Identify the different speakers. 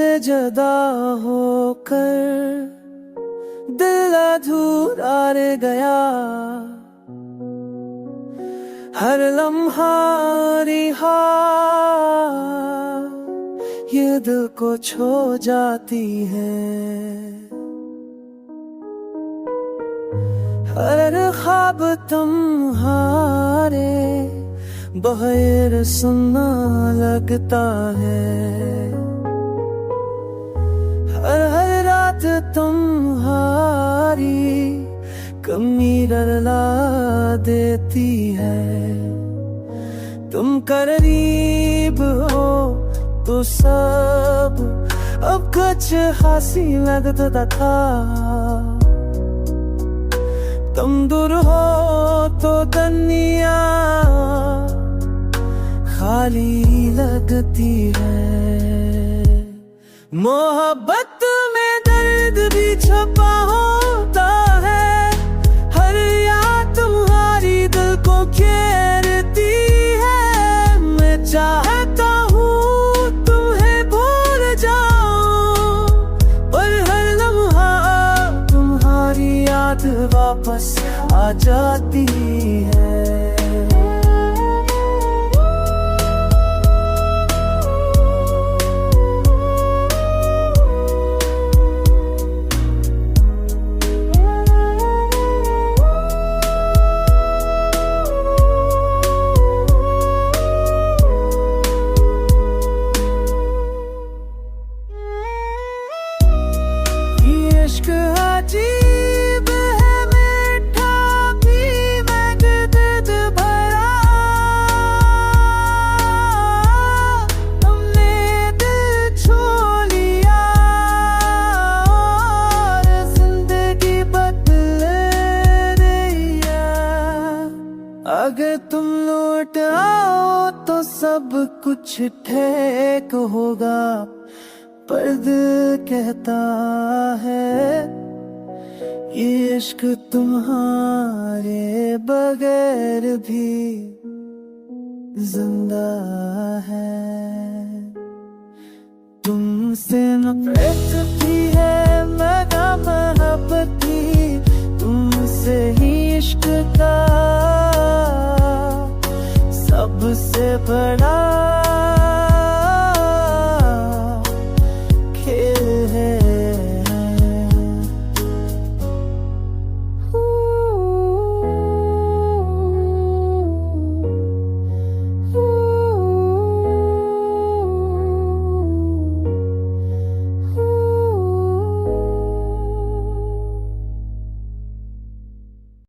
Speaker 1: तुमसे जुदा होकर दिल अधूरा रह गया। हर लम्हा रिहा ये दिल को छो जाती है। हर ख्वाब तुम्हारे बगैर सुनना लगता है। हर रात तुम्हारी कमी डरा देती है। तुम करीब हो तो सब अब कुछ हंसी लगता था। तुम दूर हो तो दुनिया खाली लगती है। मोहब्बत में दर्द भी छुपा होता है। हर याद तुम्हारी दिल को घेरती है। मैं चाहता हूँ तुम्हें भूल जाऊं, पर हर लम्हा तुम्हारी याद वापस आ जाती है। इश्क अजीब है, मीठा भी दर्द भरा। हमने दिल छू लिया और जिंदगी बदल रही है। अगर तुम लौट आओ तो सब कुछ ठीक होगा, पर दिल कहता है ये इश्क तुम्हारे बगैर भी जिंदा है। तुमसे नफरत भी है मगर मोहब्बत भी तुमसे ही इश्क का सबसे बड़ा